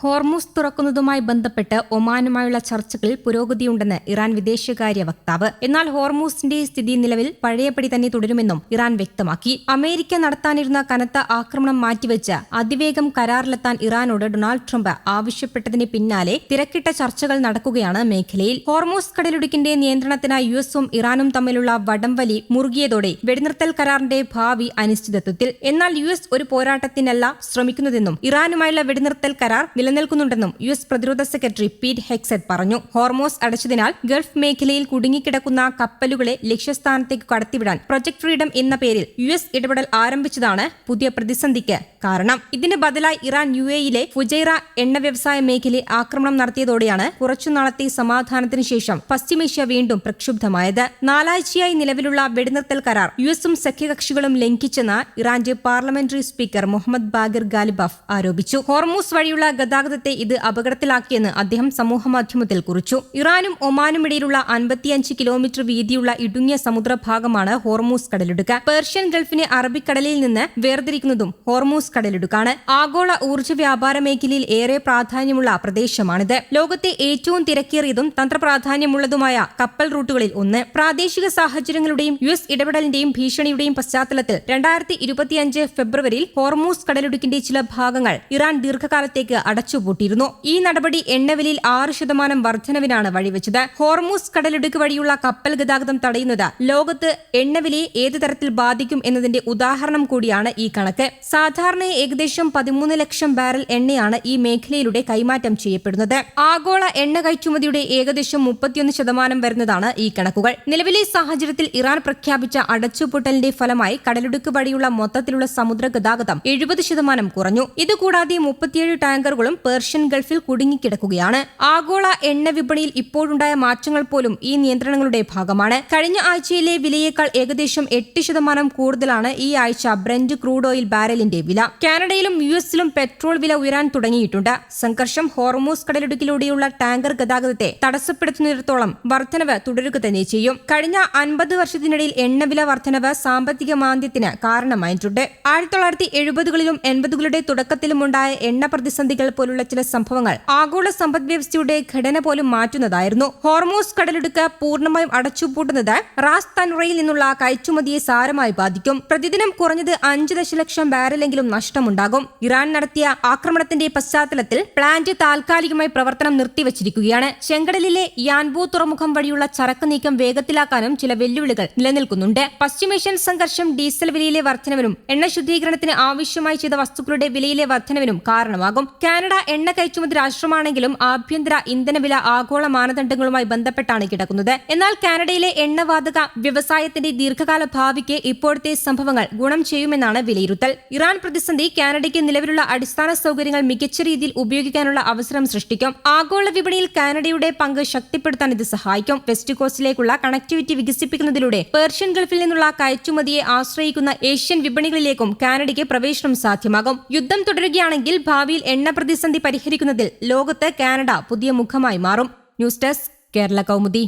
Hormuz തുറക്കുന്നതുമായി ബന്ധപ്പെട്ട് ഒമാനുമായുള്ള ചർച്ചകളിൽ പുരോഗതിയുണ്ടെന്ന് Iran വിദേശകാര്യ വക്താവ്. എന്നാൽ ഹോർമൂസിന്റെ സ്ഥിതി നിലവിൽ പഴയപടി തന്നെ തുടരുമെന്നും ഇറാൻ വ്യക്തമാക്കി. അമേരിക്ക നടത്താനിരുന്ന കനത്ത ആക്രമണം മാറ്റിവെച്ച് അതിവേഗം കരാറിലെത്താൻ ഇറാനോട് ഡൊണാൾഡ് ട്രംപ് ആവശ്യപ്പെട്ടതിന് പിന്നാലെ തിരക്കിട്ട ചർച്ചകൾ നടക്കുകയാണ് മേഖലയിൽ. ഹോർമൂസ് കടലിടുക്കിന്റെ നിയന്ത്രണത്തിനായി യുഎസും ഇറാനും തമ്മിലുള്ള വടംവലി മുറുകിയതോടെ വെടിനിർത്തൽ കരാറിന്റെ ഭാവി അനിശ്ചിതത്വത്തിൽ. എന്നാൽ യുഎസ് ഒരു പോരാട്ടത്തിനല്ല ശ്രമിക്കുന്നതെന്നും ഇറാനുമായുള്ള വെടിനിർത്തൽ കരാർ നിലനിൽക്കുന്നുണ്ടെന്നും യുഎസ് പ്രതിരോധ സെക്രട്ടറി പീറ്റ് ഹെഗ്സെറ്റ് പറഞ്ഞു. ഹോർമോസ് അടച്ചതിനാൽ ഗൾഫ് മേഖലയിൽ കുടുങ്ങിക്കിടക്കുന്ന കപ്പലുകളെ ലക്ഷ്യസ്ഥാനത്തേക്ക് കടത്തിവിടാൻ പ്രൊജക്ട് ഫ്രീഡം എന്ന പേരിൽ യുഎസ് ഇടപെടൽ ആരംഭിച്ചതാണ് പുതിയ പ്രതിസന്ധിക്ക് കാരണം. ഇതിന് ബദലായി ഇറാൻ യുഎഇയിലെ ഫുജൈറ എണ്ണ വ്യവസായ മേഖലയിൽ ആക്രമണം നടത്തിയതോടെയാണ് കുറച്ചുനാളത്തെ സമാധാനത്തിന് ശേഷം പശ്ചിമേഷ്യ വീണ്ടും പ്രക്ഷുബ്ധമായത്. നാലാഴ്ചയായി നിലവിലുള്ള വെടിനിർത്തൽ കരാർ യുഎസും സഖ്യകക്ഷികളും ലംഘിച്ചെന്ന് ഇറാന്റെ parliamentary speaker Mohammad Bagher Ghalibaf ആരോപിച്ചു. ഹോർമൂസ് വഴിയുള്ള ഗതാഗതത്തെ ഇത് അപകടത്തിലാക്കിയെന്ന് അദ്ദേഹം സമൂഹമാധ്യമത്തിൽ കുറിച്ചു. ഇറാനും ഒമാനും ഇടയിലുള്ള 55 കിലോമീറ്റർ വീതിയുള്ള ഇടുങ്ങിയ സമുദ്രഭാഗമാണ് ഹോർമൂസ് കടലിടുക്ക്. പേർഷ്യൻ ഗൾഫിനെ അറബിക്കടലിൽ നിന്ന് വേർതിരിക്കുന്നതും ഹോർമൂസ് കടലിടുക്കാണ്. ആഗോള ഊർജ്ജ വ്യാപാര മേഖലയിൽ ഏറെ പ്രാധാന്യമുള്ള പ്രദേശമാണിത്. ലോകത്തെ ഏറ്റവും തിരക്കേറിയതും തന്ത്രപ്രാധാന്യമുള്ളതുമായ കപ്പൽ റൂട്ടുകളിൽ ഒന്ന്. പ്രാദേശിക സാഹചര്യങ്ങളുടെയും യുഎസ് ഇടപെടലിന്റെയും ഭീഷണിയുടെയും പശ്ചാത്തലത്തിൽ 2025 ഫെബ്രുവരിയിൽ ഹോർമൂസ് കടലിടുക്കിന്റെ ചില ഭാഗങ്ങൾ ഇറാൻ ദീർഘകാലത്തേക്ക് അടച്ചുപൂട്ടിയിരുന്നു. ഈ നടപടി എണ്ണവിലയിൽ 6% വർധനവിനാണ് വഴിവെച്ചത്. ഹോർമൂസ് കടലിടുക്ക് വഴിയുള്ള കപ്പൽ ഗതാഗതം തടയുന്നത് ലോകത്ത് എണ്ണവിലയെ ഏത് തരത്തിൽ ബാധിക്കും എന്നതിന്റെ ഉദാഹരണം കൂടിയാണ് ഈ കണക്ക്. സാധാരണ ഏകദേശം 13 ലക്ഷം ബാരൽ എണ്ണയാണ് ഈ മേഖലയിലൂടെ കൈമാറ്റം ചെയ്യപ്പെടുന്നത്. ആഗോള എണ്ണ കയറ്റുമതിയുടെ ഏകദേശം 31% വരുന്നതാണ് ഈ കണക്കുകൾ. നിലവിലെ സാഹചര്യത്തിൽ ഇറാൻ പ്രഖ്യാപിച്ച അടച്ചുപൂട്ടലിന്റെ ഫലമായി കടലിടുക്ക് വഴിയുള്ള മൊത്തത്തിലുള്ള സമുദ്ര ഗതാഗതം 70% കുറഞ്ഞു. ഇതുകൂടാതെ 37 ടാങ്കറുകളും പേർഷ്യൻ ഗൾഫിൽ കുടുങ്ങിക്കിടക്കുകയാണ്. ആഗോള എണ്ണ വിപണിയിൽ ഇപ്പോഴുണ്ടായ മാറ്റങ്ങൾ പോലും ഈ നിയന്ത്രണങ്ങളുടെ ഭാഗമാണ്. കഴിഞ്ഞ ആഴ്ചയിലെ വിലയേക്കാൾ ഏകദേശം 8% കൂടുതലാണ് ഈ ആഴ്ച ബ്രെന്റ് ക്രൂഡ് ഓയിൽ ബാരലിന്റെ വില. കാനഡയിലും യുഎസിലും പെട്രോൾ വില ഉയരാൻ തുടങ്ങിയിട്ടുണ്ട്. സംഘർഷം ഹോർമൂസ് കടലിടുക്കിലൂടെയുള്ള ടാങ്കർ ഗതാഗതത്തെ തടസ്സപ്പെടുത്തുന്നിടത്തോളം വർധനവ് തുടരുക തന്നെ ചെയ്യും. കഴിഞ്ഞ 50 വർഷത്തിനിടയിൽ എണ്ണവില വർധനവ് സാമ്പത്തിക മാന്ദ്യത്തിന് കാരണമായിട്ടുണ്ട്. 1970കളിലും 80കളുടെ തുടക്കത്തിലുമുണ്ടായ എണ്ണ പ്രതിസന്ധികൾ പോലുള്ള ചില സംഭവങ്ങൾ ആഗോള സമ്പദ്വ്യവസ്ഥയുടെ ഘടന പോലും മാറ്റുന്നതായിരുന്നു. ഹോർമൂസ് കടലിടുക്ക് പൂർണ്ണമായും അടച്ചുപൂട്ടുന്നത് റാസ് തൻറയിൽ നിന്നുള്ള കയറ്റുമതിയെ സാരമായി ബാധിക്കും. പ്രതിദിനം കുറഞ്ഞത് 5 ദശലക്ഷം ബാരലെങ്കിലും നഷ്ടമുണ്ടാകും. ഇറാൻ നടത്തിയ ആക്രമണത്തിന്റെ പശ്ചാത്തലത്തിൽ പ്ലാന്റ് താൽക്കാലികമായി പ്രവർത്തനം നിർത്തിവച്ചിരിക്കുകയാണ്. ചെങ്കടലിലെ യാൻബോ തുറമുഖം വഴിയുള്ള ചരക്ക് നീക്കം വേഗത്തിലാക്കാനും ചില വെല്ലുവിളികൾ നിലനിൽക്കുന്നുണ്ട്. പശ്ചിമേഷ്യൻ സംഘർഷം ഡീസൽ വിലയിലെ വർധനവിനും എണ്ണ ശുദ്ധീകരണത്തിന് ആവശ്യമായി ചെയ്ത വസ്തുക്കളുടെ വിലയിലെ വർധനവിനും കാരണമാകും. കാനഡ എണ്ണ കയറ്റുമതി രാഷ്ട്രമാണെങ്കിലും ആഭ്യന്തര ഇന്ധനവില ആഗോള മാനദണ്ഡങ്ങളുമായി ബന്ധപ്പെട്ടാണ് കിടക്കുന്നത്. എന്നാൽ കാനഡയിലെ എണ്ണവാതക വ്യവസായത്തിന്റെ ദീർഘകാല ഭാവിക്ക് ഇപ്പോഴത്തെ സംഭവങ്ങൾ ഗുണം ചെയ്യുമെന്നാണ് വിലയിരുത്തൽ. ഇറാൻ പ്രതിസന്ധി കാനഡയ്ക്ക് നിലവിലുള്ള അടിസ്ഥാന സൗകര്യങ്ങൾ മികച്ച രീതിയിൽ ഉപയോഗിക്കാനുള്ള അവസരം സൃഷ്ടിക്കും. ആഗോള വിപണിയിൽ കാനഡയുടെ പങ്ക് ശക്തിപ്പെടുത്താൻ ഇത് സഹായിക്കും. വെസ്റ്റ് കോസ്റ്റിലേക്കുള്ള കണക്ടിവിറ്റി വികസിപ്പിക്കുന്നതിലൂടെ പേർഷ്യൻ ഗൾഫിൽ നിന്നുള്ള കയറ്റുമതിയെ ആശ്രയിക്കുന്ന ഏഷ്യൻ വിപണികളിലേക്കും കാനഡയ്ക്ക് പ്രവേശനം സാധ്യമാകും. യുദ്ധം തുടരുകയാണെങ്കിൽ ഭാവിയിൽ എണ്ണ പ്രതിസന്ധി പരിഹരിക്കുന്നതിൽ ലോകത്ത് കാനഡ പുതിയ മുഖമായി മാറും. News desk Kerala Kaumudi.